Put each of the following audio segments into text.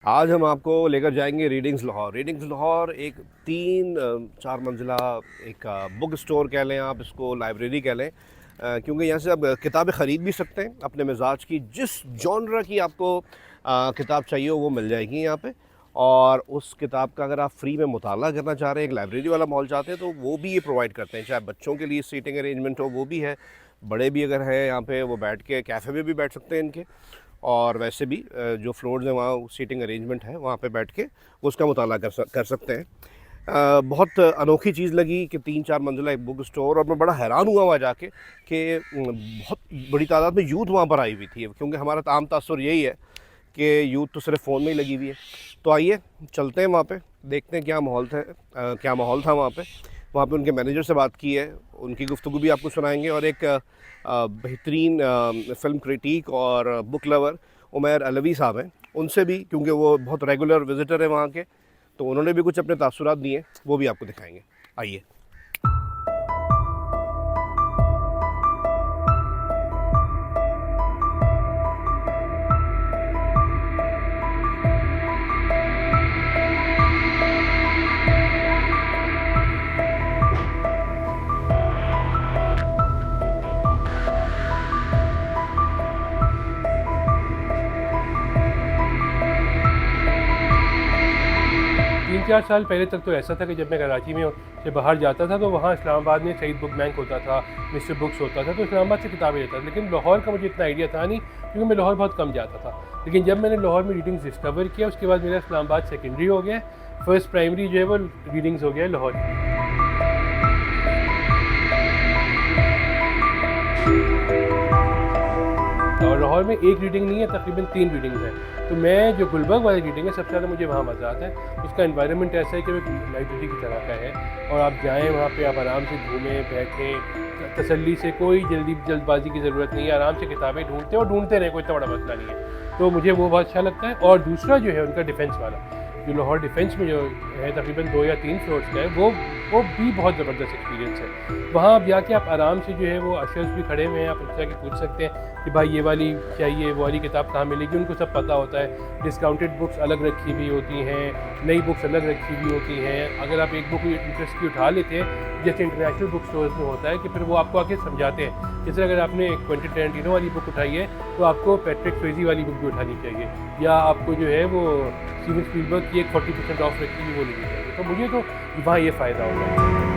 आज हम आपको लेकर जाएंगे रीडिंग्स लाहौर। रीडिंग्स लाहौर एक 3-4 मंजिला एक बुक स्टोर कह लें, आप इसको लाइब्रेरी कह लें, क्योंकि यहाँ से आप किताबें ख़रीद भी सकते हैं अपने मिजाज की। जिस जॉनर की आपको किताब चाहिए वो मिल जाएगी यहाँ पे। और उस किताब का अगर आप फ्री में मुताला करना चाह रहे हैं, एक लाइब्रेरी वाला माहौल चाहते हैं, तो वो भी ये प्रोवाइड करते हैं। चाहे बच्चों के लिए सीटिंग अरेंजमेंट हो वो भी है, बड़े भी अगर हैं यहाँ पे वो बैठ के कैफ़े में भी बैठ सकते हैं इनके। और वैसे भी जो फ्लोर्स हैं वहाँ सीटिंग अरेंजमेंट है, वहाँ पे बैठ के उसका मुताला कर सकते हैं। बहुत अनोखी चीज़ लगी कि 3-4 मंजिला एक बुक स्टोर, और मैं बड़ा हैरान हुआ वहाँ जाके कि बहुत बड़ी तादाद में यूथ वहाँ पर आई हुई थी, क्योंकि हमारा आम तासुर यही है कि यूथ तो सिर्फ फ़ोन में ही लगी हुई है। तो आइए चलते हैं वहाँ पे, देखते हैं क्या माहौल था, क्या माहौल था वहाँ पे। वहाँ पे उनके मैनेजर से बात की है, उनकी गुफ्तगू भी आपको सुनाएंगे। और एक बेहतरीन फ़िल्म क्रिटिक और बुक लवर उमैर अलवी साहब हैं, उनसे भी, क्योंकि वो बहुत रेगुलर विज़िटर हैं वहाँ के, तो उन्होंने भी कुछ अपने तासुरात दिए, वो भी आपको दिखाएंगे। आइए। 3-4 साल पहले तक तो ऐसा था कि जब मैं कराची में से बाहर जाता था तो वहाँ इस्लामाबाद में सईद बुक बैंक होता था, मिस्टर बुक्स होता था, तो इस्लामाबाद से किताबें लेता था। लेकिन लाहौर का मुझे इतना आइडिया था नहीं, क्योंकि मैं लाहौर बहुत कम जाता था। लेकिन जब मैंने लाहौर में रीडिंग्स डिस्कवर किया, उसके बाद मेरा इस्लामाबाद सेकेंडरी हो गया, फर्स्ट प्राइमरी जो है वो रीडिंग्स हो गया लाहौर। और लाहौर में एक रीडिंग नहीं है, तकरीबन 3 रीडिंग्स हैं। तो मैं जो गुलबर्ग वाली रीडिंग है, सबसे ज़्यादा मुझे वहाँ मज़ा आता है। उसका एनवायरनमेंट ऐसा है कि वो लाइब्रेरी की तरह का है, और आप जाएँ वहाँ पे, आप आराम से घूमें बैठें तसल्ली से, कोई जल्दबाजी की ज़रूरत नहीं है, आराम से किताबें ढूंढते और ढूंढते रहें, कोई इतना बड़ा मसला नहीं है। तो मुझे वो बहुत अच्छा लगता है। और दूसरा जो है उनका डिफेंस वाला, जो लाहौर डिफेंस में जो है तकरीबन 2 या 3 फ्लोर्स का है, वो भी बहुत ज़बरदस्त एक्सपीरियंस है। वहाँ आप जाके आप आराम से जो है वो अशर्स भी खड़े हुए हैं, आप उनसे जाके पूछ सकते हैं कि भाई ये वाली चाहिए, वो वाली किताब कहाँ मिलेगी, उनको सब पता होता है। डिस्काउंटेड बुक्स अलग रखी हुई होती हैं, नई बुक्स अलग रखी हुई होती हैं। अगर आप एक बुक इंटरेस्ट की उठा लेते हैं, जैसे इंटरनेशनल बुक स्टोर्स में होता है कि फिर वो आपको आके समझाते हैं। जैसे अगर आपने क्वेंटिन टैरेंटिनो वाली बुक उठाई है, तो आपको पैट्रिक स्वेज़ी वाली बुक भी उठानी चाहिए, या आपको जो है वो स्टीवन स्पीलबर्ग की एक 40% ऑफ रखी हुई वो लेनी चाहिए। तो मुझे तो वहाँ ये फ़ायदा होगा।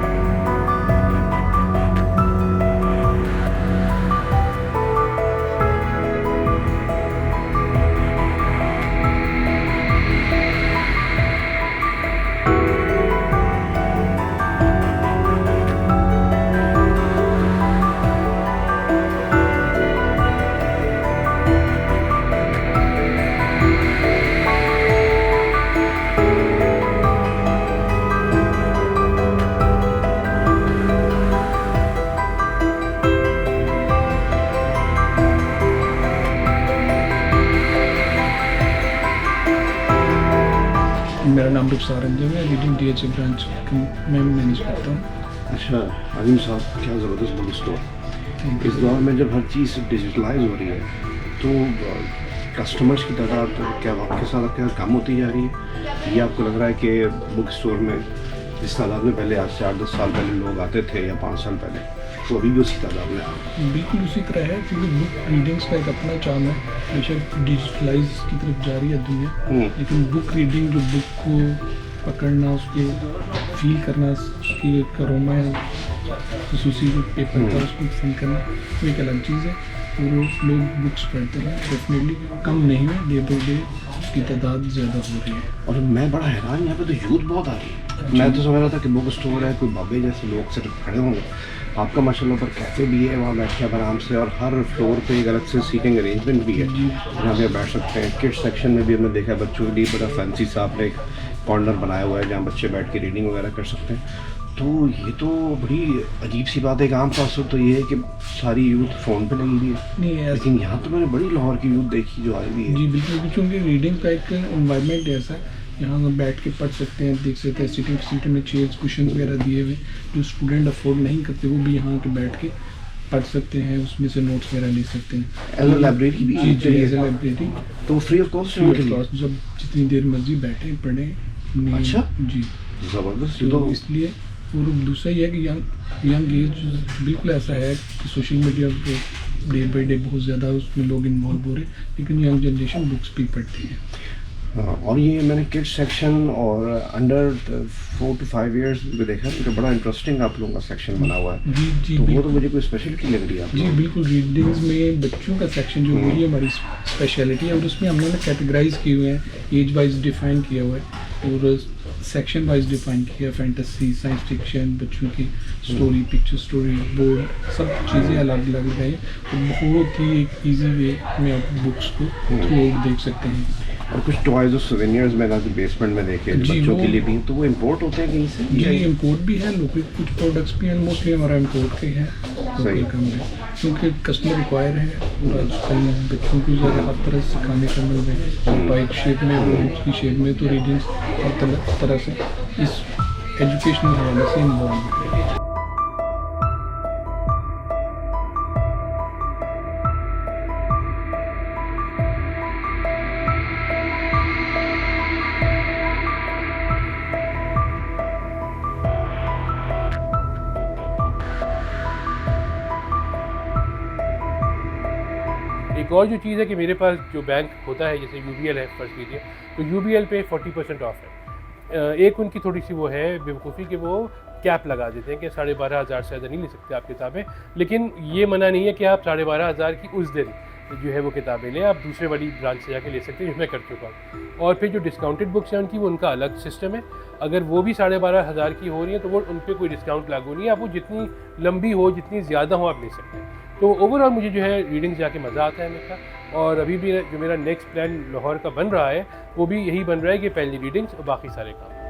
मेरा नाम रुखसार अंजुम है, रीडिंग DHA ब्रांच में मैनेज करता हूँ। अच्छा अजीम साहब, क्या ज़बरदस्त बुक स्टोर। इस दौर में जब हर चीज़ डिजिटलाइज हो रही है, तो कस्टमर्स की तादाद क्या वक्त के साथ क्या कम होती जा रही है? ये आपको लग रहा है कि बुक स्टोर में जिस तादाद में पहले आज से 8-10 साल पहले लोग आते थे, या 5 साल पहले, तो अभी भी उसी तादाद में आ रहे हैं? बिल्कुल उसी तरह है, क्योंकि बुक रीडिंग्स का एक अपना चार्म है। बेशक डिजिटलाइज की तरफ जा रही है दुनिया, लेकिन बुक रीडिंग, जो बुक को पकड़ना, उसके फील करना, उसकी एक अरोमा खसूसी जो पेपर का उसको फील करना, वो एक अलग चीज़ है। तो लोग बुक्स पढ़ते हैं, डेफिनेटली कम नहीं है, डे बाई डे उसकी तादाद ज़्यादा हो रही है। और मैं बड़ा हैरान, यहाँ पे तो यूथ बहुत आ रही है। मैं तो समझ रहा था कि बुक स्टोर है, कोई बाबे जैसे लोग सिर्फ खड़े होंगे। आपका माशाल्लाह पर कैफ़े भी है, वहाँ बैठ के आप आराम से, और हर फ्लोर पे एक अलग से सीटिंग अरेंजमेंट भी है जहाँ पे बैठ सकते हैं। किड्स सेक्शन में भी हमने देखा है, बच्चों के लिए बड़ा फैंसी सा आपने एक कॉर्नर बनाया हुआ है जहाँ बच्चे बैठ के रीडिंग वगैरह कर सकते हैं। तो ये तो बड़ी अजीब सी बात है। एक आम तासुर तो ये है कि सारी यूथ फ़ोन पे लगी हुई है, नहीं है, लेकिन यहाँ तो मैंने बड़ी लाहौर की यूथ देखी जो आई हुई है। जी बिल्कुल, क्योंकि रीडिंग का एक एनवायरनमेंट ऐसा है, यहाँ हम बैठ के पढ़ सकते हैं, देख सकते हैं। सीटिंग में चेयर्स कुशन वगैरह दिए हुए, जो स्टूडेंट अफोर्ड नहीं करते वो भी यहाँ के बैठ के पढ़ सकते हैं, उसमें से नोट्स वगैरह ले सकते हैं। एज अ लाइब्रेरी भी जी जी, एज ए लाइब्रेरी तो फ्री ऑफ कॉस्ट है उनके लिए? जब जितनी देर मर्जी बैठे पढ़ें। अच्छा। जी, ज़बरदस्त। तो इसलिए और दूसरा ये है कि यंग एज बिल्कुल ऐसा है कि सोशल मीडिया पे डे बाई डे बहुत ज़्यादा उसमें लोग इन्वॉल्व हो रहे हैं, लेकिन यंग जनरेशन बुक्स भी पढ़ती है। हाँ, और ये मैंने किड्स सेक्शन और अंडर 4 to 5 इयर्स में देखा तो बड़ा इंटरेस्टिंग आप लोगों का सेक्शन बना हुआ है। जी जी, तो वो तो मुझे कोई स्पेशलिटी लग रही है आप जी लोगों बिल्कुल, रीडिंग्स में बच्चों का सेक्शन जो वही हमारी स्पेशलिटी है, और उसमें हमने कैटेगराइज किए हुए हैं, एज वाइज डिफाइन किया हुआ है और सेक्शन वाइज डिफाइन किया है। फैंटेसी, साइंस फिक्शन, बच्चों की स्टोरी, पिक्चर स्टोरी, बोर्ड, सब चीज़ें अलग अलग हैं और बहुत ही एक ईजी वे में आप बुक्स को थ्रू आउट देख सकते हैं। और कुछ टॉयज और सोवेनियर्स मैंने बेसमेंट में देखे जी, बच्चों के वो- लिए भी, तो वो इम्पोर्ट होते हैं कहीं से? जी इम्पोर्ट भी है, लोकल कुछ प्रोडक्ट्स भी हैं, मोस्टली हमारा इम्पोर्ट के हैं सही। लोकल कम है, क्योंकि कस्टमर रिक्वायर है और आजकल बच्चों को ज़्यादा हर तरह से सिखाने का मिल रहा है, बाइक शेप में और बुक्स की शेप में, तो रीडिंग्स हर तरह से इस एजुकेशनल हवाले से इन्वॉल्व है। एक और जो चीज़ है कि मेरे पास जो बैंक होता है, जैसे UBL है फर्स्ट कीजिए, तो UBL पे 40% ऑफ है। एक उनकी थोड़ी सी वो है बेवकूफ़ी कि वो कैप लगा देते हैं कि 12,500 से ज़्यादा नहीं ले सकते आप किताबें, लेकिन ये मना नहीं है कि आप 12,500 की उस दिन जो है वो किताबें लें, आप दूसरे वाली ब्रांच से जाके ले सकते हैं, जो मैं कर चुका हूँ। और फिर जो डिस्काउंटेड बुक्स हैं उनकी, वो उनका अलग सिस्टम है, अगर वो भी 12,500 की हो रही हैं तो वो उन पर कोई डिस्काउंट लागू नहीं है, आप वो जितनी लंबी हो, जितनी ज़्यादा हो, आप ले सकते हैं। तो ओवरऑल मुझे जो है रीडिंग्स जाके मज़ा आता है मेरा, और अभी भी जो मेरा नेक्स्ट प्लान लाहौर का बन रहा है वो भी यही बन रहा है कि पहली रीडिंग्स और बाकी सारे काम।